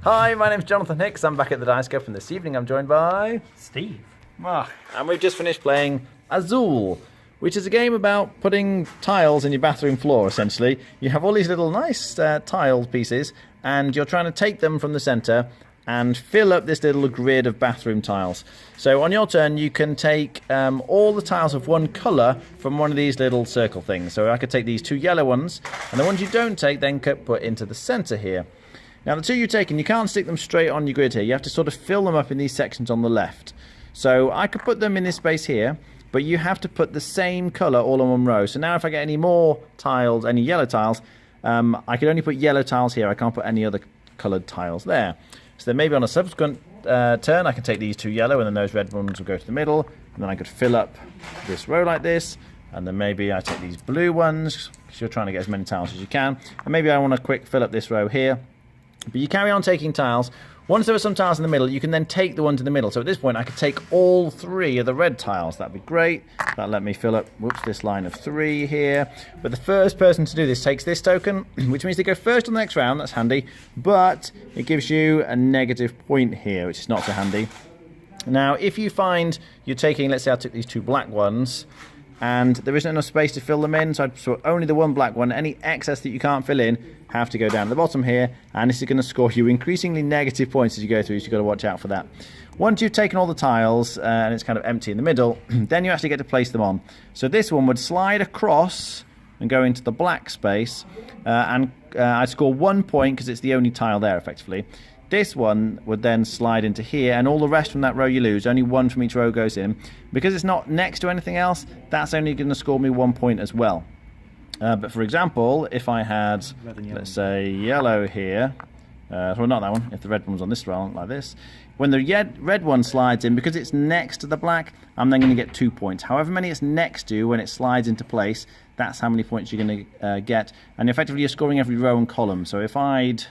Hi, my name's Jonathan Hicks. I'm back at the Dice Cup, and this evening I'm joined by Steve. Mark. And we've just finished playing Azul, which is a game about putting tiles in your bathroom floor, essentially. You have all these little nice tile pieces, and you're trying to take them from the centre and fill up this little grid of bathroom tiles. So on your turn, you can take all the tiles of one colour from one of these little circle things. So I could take these two yellow ones, and the ones you don't take then get put into the centre here. Now the two you've taken, you can't stick them straight on your grid here. You have to sort of fill them up in these sections on the left. So I could put them in this space here, but you have to put the same colour all in one row. So now if I get any more tiles, any yellow tiles, I can only put yellow tiles here. I can't put any other coloured tiles there. So then maybe on a subsequent turn, I can take these two yellow, and then those red ones will go to the middle, and then I could fill up this row like this, and then maybe I take these blue ones, because you're trying to get as many tiles as you can, and maybe I want to quick fill up this row here. But you carry on taking tiles. Once there are some tiles in the middle, you can then take the ones in the middle. So at this point, I could take all three of the red tiles. That'd be great. That'll let me fill up, this line of three here. But the first person to do this takes this token, which means they go first on the next round. That's handy. But it gives you a negative point here, which is not so handy. Now, if you find you're taking, let's say I took these two black ones, and there isn't enough space to fill them in, so only the one black one. Any excess that you can't fill in have to go down at the bottom here, and this is going to score you increasingly negative points as you go through, so you've got to watch out for that. Once you've taken all the tiles, and it's kind of empty in the middle, then you actually get to place them on. So this one would slide across and go into the black space, and I'd score 1 point because it's the only tile there, effectively. This one would then slide into here, and all the rest from that row you lose. Only one from each row goes in. Because it's not next to anything else, that's only going to score me 1 point as well. But for example, if I had, let's say, yellow here, well, not that one, if the red one was on this row, like this, when the red one slides in, because it's next to the black, I'm then going to get 2 points. However many it's next to when it slides into place, that's how many points you're going to get. And effectively, you're scoring every row and column. So if I'd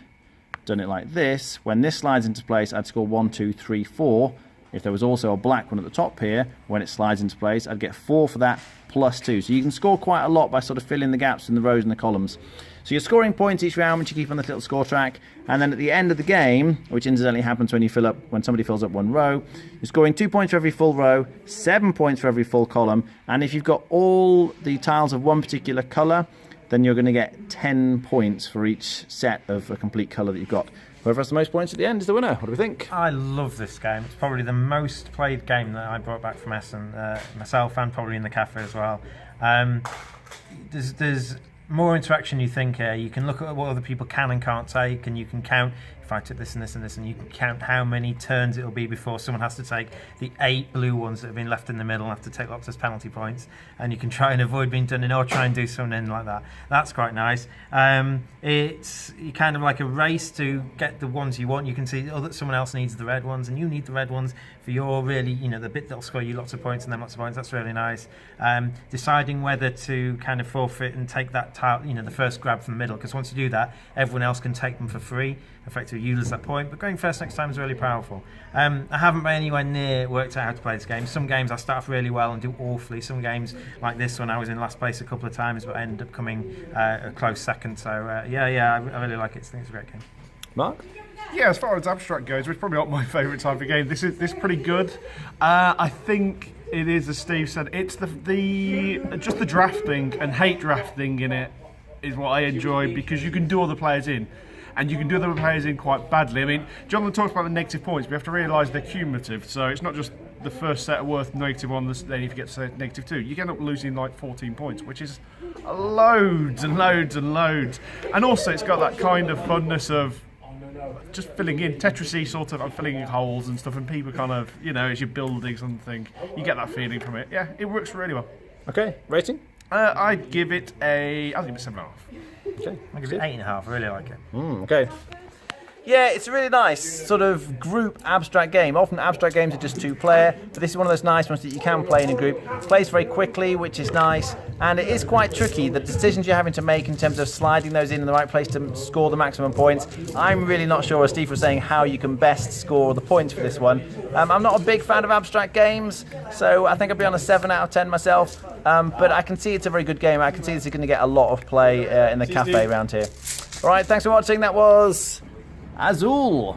done it like this, when this slides into place, I'd score 1, 2, 3, 4. If there was also a black one at the top here, when it slides into place, I'd get 4 for that, plus 2. So you can score quite a lot by sort of filling the gaps in the rows and the columns. So you're scoring points each round, which you keep on this little score track, and then at the end of the game, which incidentally happens when somebody fills up one row, you're scoring 2 points for every full row, 7 points for every full column, and if you've got all the tiles of one particular colour, then you're going to get 10 points for each set of a complete colour that you've got. Whoever has the most points at the end is the winner. What do we think? I love this game. It's probably the most played game that I brought back from Essen, myself, and probably in the cafe as well. There's more interaction you think here. You can look at what other people can and can't take, and you can count, if I took this and this and this, and you can count how many turns it'll be before someone has to take the 8 blue ones that have been left in the middle and have to take lots of penalty points, and you can try and avoid being done in or try and do something like that. That's quite nice. It's kind of like a race to get the ones you want. You can see that someone else needs the red ones, and you need the red ones for your really, the bit that'll score you lots of points and then lots of points. That's really nice. Deciding whether to kind of forfeit and take that tile, the first grab from the middle, because once you do that, everyone else can take them for free. Effectively, you lose that point, but going first next time is really powerful. I haven't by anywhere near worked out how to play this game. Some games I start off really well and do awfully. Some games, like this one, I was in last place a couple of times, but I ended up coming a close second. So, I really like it. I think it's a great game. Mark? Yeah, as far as abstract goes, which is probably not my favourite type of game, this is pretty good. I think it is, as Steve said, it's just the drafting and hate drafting in it is what I enjoy, because you can do all the players in. And you can do the players in quite badly. I mean, Jonathan talks about the negative points, but you have to realise they're cumulative. So it's not just the first set are worth -1, then if you get to -2, you end up losing like 14 points, which is loads and loads and loads. And also it's got that kind of funness of just filling in, Tetris-y sort of, filling in holes and stuff, and people kind of, as you're building something, you get that feeling from it. Yeah, it works really well. Okay, rating? I'd give it 7.5. Okay. I give it 8.5. I really like it. Okay. Yeah, it's a really nice sort of group abstract game. Often abstract games are just two-player, but this is one of those nice ones that you can play in a group. It plays very quickly, which is nice, and it is quite tricky. The decisions you're having to make in terms of sliding those in the right place to score the maximum points, I'm really not sure, as Steve was saying, how you can best score the points for this one. I'm not a big fan of abstract games, so I think I'd be on a 7 out of 10 myself, but I can see it's a very good game. I can see this is going to get a lot of play in the cafe around here. All right, thanks for watching. That was Azul.